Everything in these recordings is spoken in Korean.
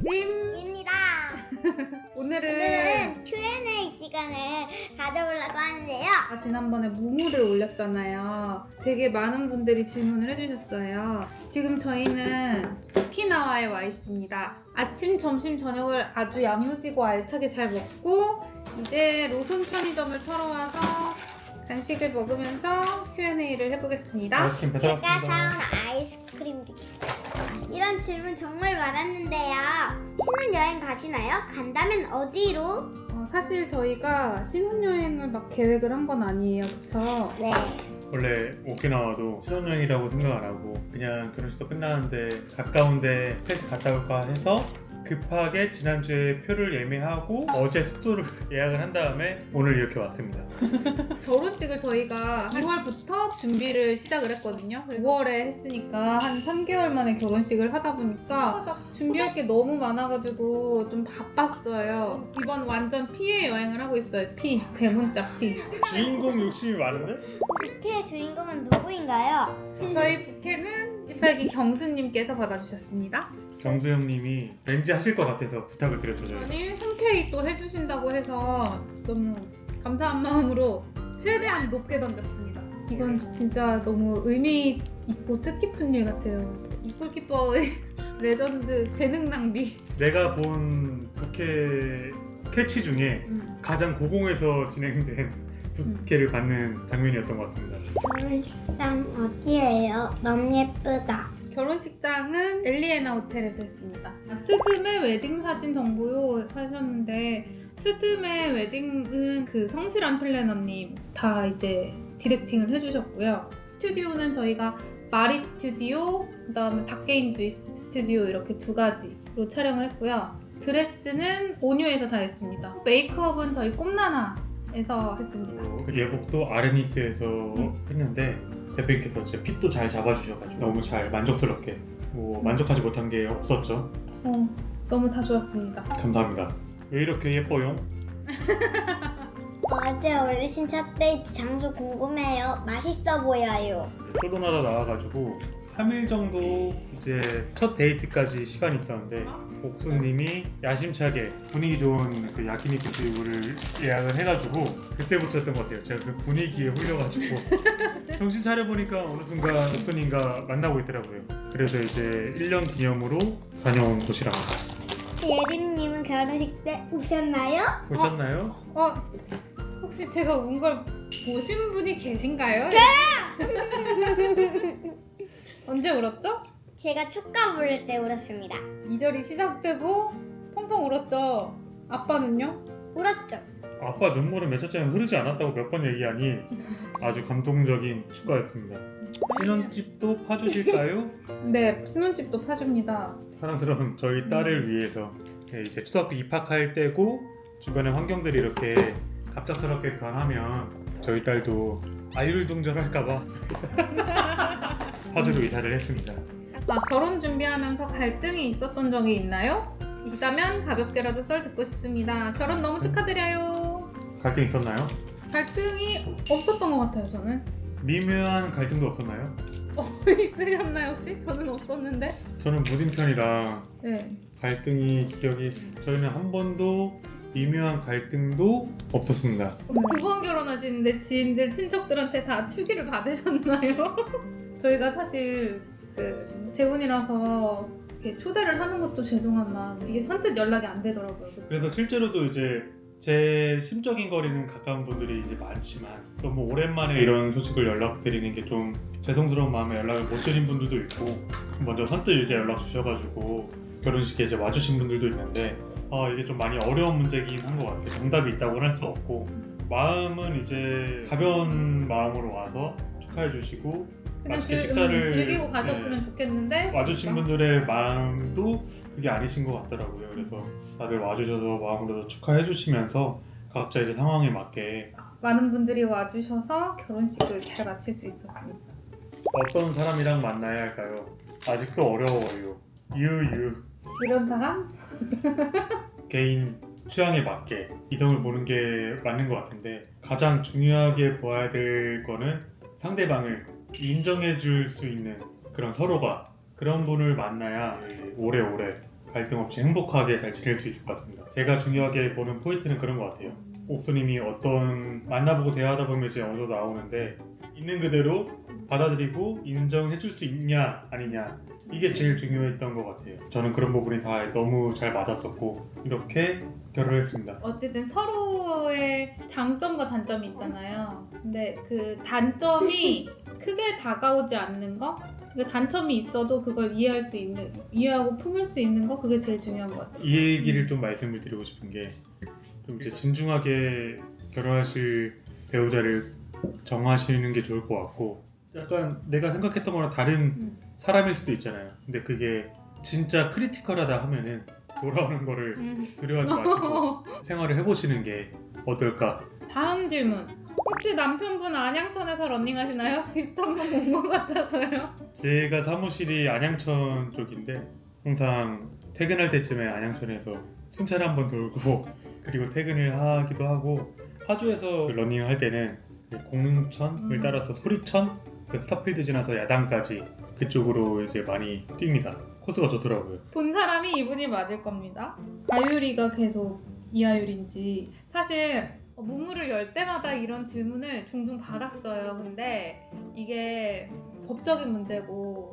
림입니다. 오늘은 Q&A 시간을 가져보려고 하는데요. 지난번에 무무를 올렸잖아요. 되게 많은 분들이 질문을 해주셨어요. 지금 저희는 오키나와에 와 있습니다. 아침, 점심, 저녁을 아주 야무지고 알차게 잘 먹고 이제 로손 편의점을 털어와서 간식을 먹으면서 Q&A를 해보겠습니다. 아이스크림 제가 배달왔습니다. 사온 아이스크림도 있어요. 이런 질문 정말 많았는데요. 신혼여행 가시나요? 간다면 어디로? 사실 저희가 신혼여행을 막 계획을 한 건 아니에요. 그쵸? 네. 원래 오키나와도 신혼여행이라고 생각 안 하고 그냥 결혼식도 끝나는데 가까운데 셋이 갔다 올까 해서 급하게 지난주에 표를 예매하고 어제 숙소를 예약을 한 다음에 오늘 이렇게 왔습니다. 결혼식을 저희가 2월부터 준비를 시작을 했거든요. 5월에 했으니까 한 3개월 만에 결혼식을 하다 보니까 준비할 게 너무 많아가지고 좀 바빴어요. 이번 완전 피의 여행을 하고 있어요. 피, 대문자 피. 주인공 욕심이 많은데? 부캐의 주인공은 누구인가요? 저희 부케는 18기 경수님께서 받아주셨습니다. 경수 형님이 왠지 하실 것 같아서 부탁을 드렸죠. 저희. 아니 흔쾌히 또 해주신다고 해서 너무 감사한 마음으로 최대한 높게 던졌습니다. 이건 진짜 너무 의미 있고 뜻깊은 일 같아요. 골키퍼의 레전드 재능 낭비. 내가 본 부캐 캐치 중에 가장 고공에서 진행된 부캐를 받는 장면이었던 것 같습니다. 결혼식장 어디예요? 너무 예쁘다. 결혼식장은 엘리에나 호텔에서 했습니다. 스드메 웨딩 사진 정보요 하셨는데 스드메 웨딩은 그 성실한 플래너님 다 이제 디렉팅을 해주셨고요. 스튜디오는 저희가 마리 스튜디오, 그 다음에 박계인주의 스튜디오 이렇게 두 가지로 촬영을 했고요. 드레스는 온유에서 다 했습니다. 메이크업은 저희 꼼나나에서 했습니다. 그 예복도 아르니스에서 했는데 대표님께서 제 핏도 잘 잡아주셔가지고 너무 잘 만족스럽게 만족하지 못한 게 없었죠. 너무 다 좋았습니다. 감사합니다. 왜 이렇게 예뻐요? 어제 올리신 첫 데이트 장소 궁금해요. 맛있어 보여요. 코로나가 나와가지고 3일 정도 이제 첫 데이트까지 시간이 있었는데 옥수님이 야심차게 분위기 좋은 그 야키니쿠 집을 예약을 해가지고 그때부터였던 것 같아요. 제가 그 분위기에 홀려가지고 정신 차려보니까 어느 순간 옥수님과 만나고 있더라고요. 그래서 이제 1년 기념으로 다녀온 곳이랍니다. 예림님은 결혼식 때 우셨나요? 보셨나요? 혹시 제가 운 걸 보신 분이 계신가요? 언제 울었죠? 제가 축가 부를 때 울었습니다. 2절이 시작되고 펑펑 울었죠. 아빠는요? 울었죠? 아빠 눈물은 몇 차례 흐르지 않았다고 몇 번 얘기하니 아주 감동적인 축가였습니다. 신혼집도 파주실까요? 네, 신혼집도 파줍니다. 사랑스러운 저희 딸을 위해서 이제 초등학교 입학할 때고 주변의 환경들이 이렇게 갑작스럽게 변하면 저희 딸도 아유를둥절할까봐 파주로 이사를 했습니다. 결혼 준비하면서 갈등이 있었던 적이 있나요? 있다면 가볍게라도 썰 듣고 싶습니다. 결혼 너무 축하드려요. 갈등 있었나요? 갈등이 없었던 것 같아요, 저는. 미묘한 갈등도 없었나요? 있으셨나요, 혹시? 저는 없었는데. 저는 무딘 편이라 네. 갈등이 기억이 저희는 한 번도 미묘한 갈등도 없었습니다. 2번 결혼하시는데 지인들, 친척들한테 다 축의를 받으셨나요? 저희가 사실 재혼이라서 이렇게 초대를 하는 것도 죄송한 마음. 이게 선뜻 연락이 안 되더라고요. 그래서 실제로도 이제 제 심적인 거리는 가까운 분들이 이제 많지만 너무 오랜만에 이런 소식을 연락드리는 게 좀 죄송스러운 마음에 연락을 못 드린 분들도 있고 먼저 선뜻 이제 연락 주셔가지고 결혼식에 이제 와주신 분들도 있는데 이게 좀 많이 어려운 문제긴 한 것 같아요. 정답이 있다고는 할 수 없고 마음은 이제 가벼운 마음으로 와서 축하해 주시고 그냥 맛있게 식사를 즐기고 가셨으면 좋겠는데 와주신 분들의 마음도 그게 아니신 것 같더라고요. 그래서 다들 와주셔서 마음으로 축하해 주시면서 각자 이제 상황에 맞게 많은 분들이 와주셔서 결혼식을 잘 마칠 수 있었습니다. 어떤 사람이랑 만나야 할까요? 아직도 어려워요. 유유 이런 사람? 개인 취향에 맞게 이성을 보는 게 맞는 것 같은데 가장 중요하게 봐야 될 거는 상대방을 인정해 줄 수 있는 그런 서로가 그런 분을 만나야 오래오래 갈등 없이 행복하게 잘 지낼 수 있을 것 같습니다. 제가 중요하게 보는 포인트는 그런 것 같아요. 옥수님이 어떤 만나보고 대화하다 보면 이제 어느 정도 나오는데 있는 그대로 받아들이고 인정해줄 수 있냐 아니냐 이게 제일 중요했던 것 같아요. 저는 그런 부분이 다 너무 잘 맞았었고 이렇게 결혼을 했습니다. 어쨌든 서로의 장점과 단점이 있잖아요. 근데 그 단점이 크게 다가오지 않는 거, 그 단점이 있어도 그걸 이해할 수 있는, 이해하고 품을 수 있는 거, 그게 제일 중요한 것 같아요. 이 얘기를 좀 말씀을 드리고 싶은 게 좀 이제 진중하게 결혼하실 배우자를 정하시는 게 좋을 것 같고 약간 내가 생각했던 거랑 다른 사람일 수도 있잖아요. 근데 그게 진짜 크리티컬하다 하면은 돌아오는 거를 두려워하지 마시고 생활을 해보시는 게 어떨까? 다음 질문. 혹시 남편분 안양천에서 러닝하시나요? 비슷한 거 본 것 같아서요. 제가 사무실이 안양천 쪽인데 항상 퇴근할 때쯤에 안양천에서 순찰 한번 돌고 그리고 퇴근을 하기도 하고 파주에서 러닝을 할 때는 공릉천을 따라서 소리천 그 스타필드 지나서 야당까지 그쪽으로 이제 많이 뜁니다. 코스가 좋더라고요. 본 사람이 이분이 맞을 겁니다. 아유리가 계속 이아유리인지 사실 무무를 열 때마다 이런 질문을 종종 받았어요. 근데 이게 법적인 문제고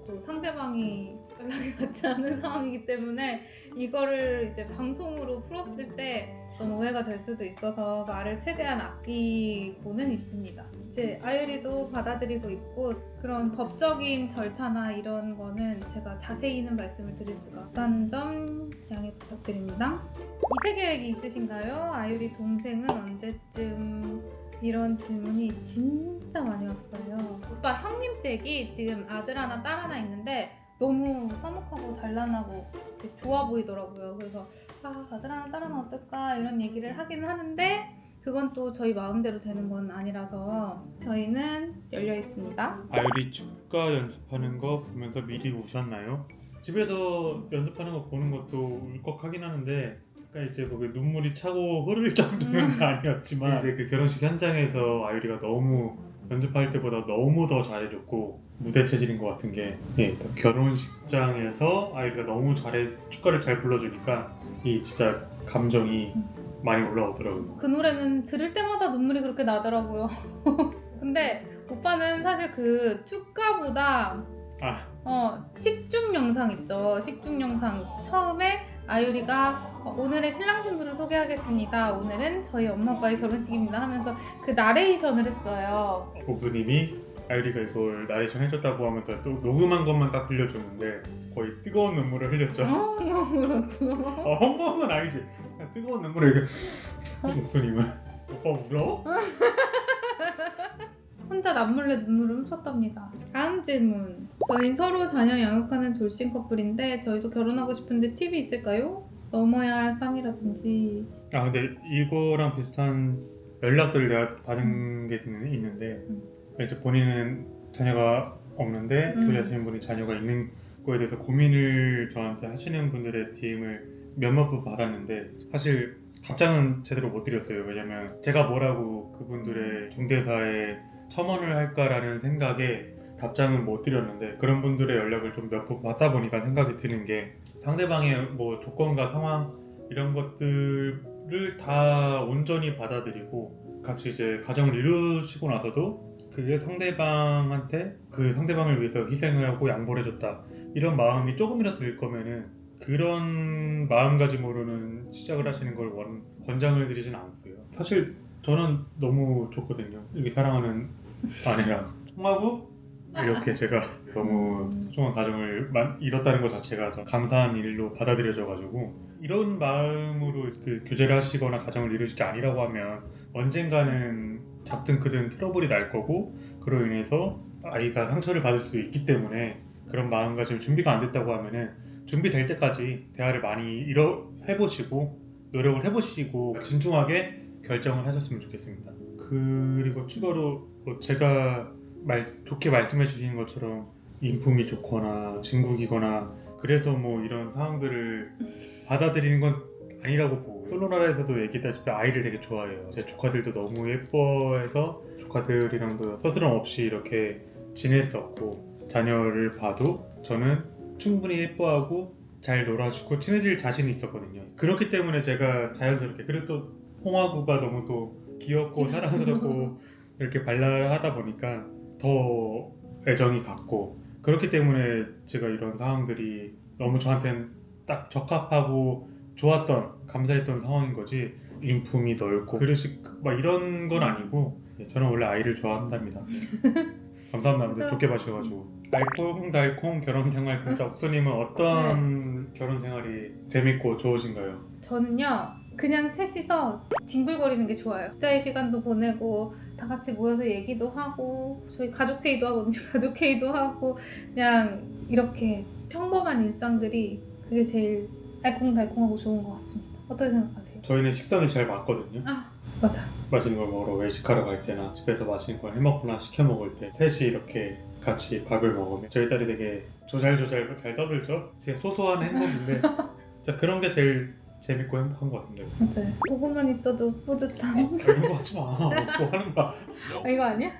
또 상대방이 연락이 받지 않는 상황이기 때문에 이거를 이제 방송으로 풀었을 때 어떤 오해가 될 수도 있어서 말을 최대한 아끼고는 있습니다. 이제 아유리도 받아들이고 있고 그런 법적인 절차나 이런 거는 제가 자세히는 말씀을 드릴 수가 없다는 점 양해 부탁드립니다. 이세 계획이 있으신가요? 아유리 동생은 언제쯤? 이런 질문이 진짜 많이 왔어요. 오빠 형님 댁이 지금 아들 하나 딸 하나 있는데 너무 화목하고 단란하고 되게 좋아 보이더라고요. 그래서 아들 하나 딸 하나 어떨까 이런 얘기를 하긴 하는데 그건 또 저희 마음대로 되는 건 아니라서 저희는 열려 있습니다. 아유리 축가 연습하는 거 보면서 미리 우셨나요? 집에서 연습하는 거 보는 것도 울컥하긴 하는데 약간 이제 뭐 눈물이 차고 흐를 정도는 아니었지만 이제 그 결혼식 현장에서 아유리가 너무 연습할 때보다 너무 더 잘해줬고 무대 체질인 것 같은 게 결혼식장에서 아유리가 너무 축가를 잘 불러주니까 이 진짜 감정이 많이 올라오더라고요. 그 노래는 들을 때마다 눈물이 그렇게 나더라고요. 근데 오빠는 사실 그 축가보다 식중 영상 있죠. 식중 영상 처음에 아유리가 오늘의 신랑 신부를 소개하겠습니다. 오늘은 저희 엄마 아빠의 결혼식입니다 하면서 그 나레이션을 했어요. 옥수님이 아유리가 이걸 나레이션 해줬다고 하면서 또 녹음한 것만 딱 들려줬는데 거의 뜨거운 눈물을 흘렸죠. 그렇죠. 엉엉은 아니지. 그냥 뜨거운 눈물을 이렇게 옥수님은 오빠 울어? 혼자 남몰래 눈물을 훔쳤답니다. 다음 질문. 저희 서로 자녀 양육하는 돌싱 커플인데 저희도 결혼하고 싶은데 팁이 있을까요? 넘어야 할 산이라든지. 근데 이거랑 비슷한 연락들을 내가 받은 게 있는데 이제 본인은 자녀가 없는데 교제하시는 분이 자녀가 있는 거에 대해서 고민을 저한테 하시는 분들의 DM을 몇몇 번 받았는데 사실 답장은 제대로 못 드렸어요. 왜냐면 제가 뭐라고 그분들의 중대사에 첨언을 할까라는 생각에 답장은 못 드렸는데 그런 분들의 연락을 좀 몇 번 받다 보니까 생각이 드는 게 상대방의 뭐 조건과 상황 이런 것들을 다 온전히 받아들이고 같이 이제 가정을 이루시고 나서도 그게 상대방한테 그 상대방을 위해서 희생을 하고 양보를 해줬다 이런 마음이 조금이라도 들 거면은 그런 마음가짐으로는 시작을 하시는 걸 권장을 드리진 않고요. 사실 저는 너무 좋거든요. 이렇게 사랑하는 아내랑 통하고 이렇게 제가 너무 소중한 가정을 이뤘다는 것 자체가 좀 감사한 일로 받아들여져가지고 이런 마음으로 그 교제를 하시거나 가정을 이루실 게 아니라고 하면 언젠가는 작든 크든 트러블이 날 거고 그로 인해서 아이가 상처를 받을 수 있기 때문에 그런 마음가짐 준비가 안 됐다고 하면은 준비될 때까지 대화를 많이 해보시고 노력을 해보시고 진중하게 결정을 하셨으면 좋겠습니다. 그리고 추가로 뭐 제가 좋게 말씀해 주신 것처럼 인품이 좋거나 진국이거나 그래서 뭐 이런 상황들을 받아들이는 건 아니라고 보고 솔로나라에서도 얘기했다시피 아이를 되게 좋아해요. 제 조카들도 너무 예뻐해서 조카들이랑도 서스럼 없이 이렇게 지냈었고 자녀를 봐도 저는 충분히 예뻐하고 잘 놀아주고 친해질 자신이 있었거든요. 그렇기 때문에 제가 자연스럽게, 그리고 또 홍화구가 너무 또 귀엽고 사랑스럽고 이렇게 발랄하다 보니까 더 애정이 갔고, 그렇기 때문에 제가 이런 상황들이 너무 저한테는 딱 적합하고 좋았던, 감사했던 상황인 거지, 인품이 넓고 그릇이 막 이런 건 아니고, 저는 원래 아이를 좋아한답니다. 감사합니다. 좋게 봐주셔가지고. 알콩달콩 결혼생활 군자 옥수님은 어떤 결혼생활이 재밌고 좋으신가요? 저는요 그냥 셋이서 뒹굴거리는 게 좋아요. 각자의 시간도 보내고 다 같이 모여서 얘기도 하고, 저희 가족회의도 하거든요. 가족회의도 하고, 그냥 이렇게 평범한 일상들이 그게 제일 알콩달콩하고 좋은 것 같습니다. 어떻게 생각하세요? 저희는 식사는 잘 맞거든요. 맞아. 맛있는 걸 먹으러 외식하러 갈 때나 집에서 맛있는 걸 해먹거나 시켜 먹을 때 셋이 이렇게 같이 밥을 먹으면, 저희 딸이 되게 조잘조잘 잘 떠들죠. 진짜 소소한 행복인데 진짜 그런 게 제일 재밌고 행복한 것 같은데. 맞아요. 보고만 있어도 뿌듯함. 그런 거 하지 마. 뭐 하는 거야. 이거 아니야?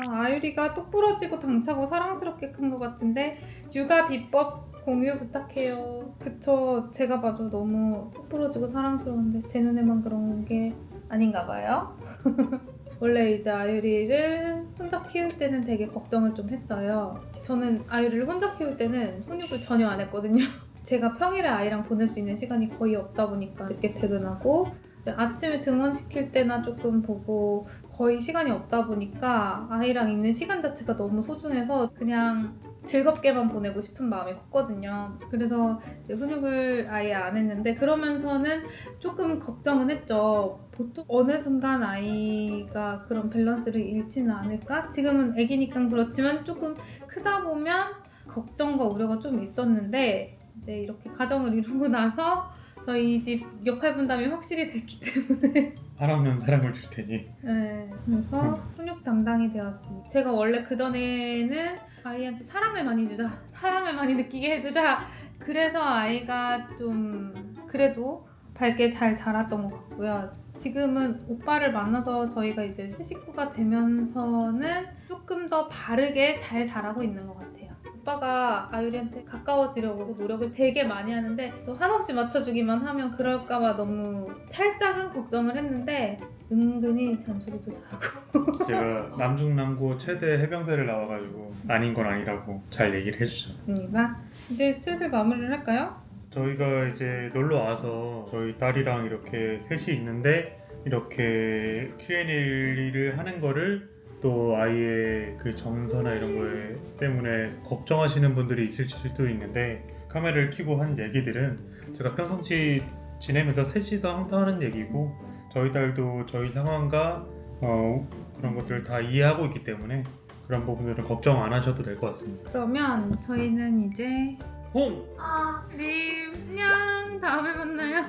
아유리가 똑부러지고 당차고 사랑스럽게 큰 것 같은데 육아 비법 공유 부탁해요. 그쵸, 제가 봐도 너무 똑부러지고 사랑스러운데 제 눈에만 그런 게 아닌가 봐요. 원래 이제 아유리를 혼자 키울 때는 되게 걱정을 좀 했어요. 저는 아유리를 혼자 키울 때는 훈육을 전혀 안 했거든요. 제가 평일에 아이랑 보낼 수 있는 시간이 거의 없다 보니까 늦게 퇴근하고, 이제 아침에 등원시킬 때나 조금 보고, 거의 시간이 없다 보니까 아이랑 있는 시간 자체가 너무 소중해서 그냥 즐겁게만 보내고 싶은 마음이 컸거든요. 그래서 이제 훈육을 아예 안 했는데, 그러면서는 조금 걱정은 했죠. 보통 어느 순간 아이가 그런 밸런스를 잃지는 않을까? 지금은 애기니까 그렇지만 조금 크다 보면 걱정과 우려가 좀 있었는데, 이제 이렇게 가정을 이루고 나서 저희 집 역할 분담이 확실히 됐기 때문에 사랑은 사랑을 줄 테니. 네, 그래서 훈육 담당이 되었습니다. 제가 원래 그전에는 아이한테 사랑을 많이 주자, 사랑을 많이 느끼게 해주자, 그래서 아이가 좀 그래도 밝게 잘 자랐던 것 같고요. 지금은 오빠를 만나서 저희가 이제 식구가 되면서는 조금 더 바르게 잘 자라고 있는 것 같아요. 오빠가 아유리한테 가까워지려고 노력을 되게 많이 하는데, 저 한없이 맞춰주기만 하면 그럴까봐 너무 살짝은 걱정을 했는데 은근히 잔소리도 잘하고. 제가 남중남고 최대 해병대를 나와가지고 아닌 건 아니라고 잘 얘기를 해주죠. 있습니다. 이제 슬슬 마무리를 할까요? 저희가 이제 놀러 와서 저희 딸이랑 이렇게 셋이 있는데 이렇게 Q&A를 하는 거를 또 아이의 그 정서나 이런 거에 때문에 걱정하시는 분들이 있을 수도 있는데, 카메라를 켜고 한 얘기들은 제가 평상시 지내면서 셋이서 항상 하는 얘기고, 저희 딸도 저희 상황과 그런 것들을 다 이해하고 있기 때문에 그런 부분들은 걱정 안 하셔도 될 것 같습니다. 그러면 저희는 이제 홍! 림 안녕, 다음에 만나요.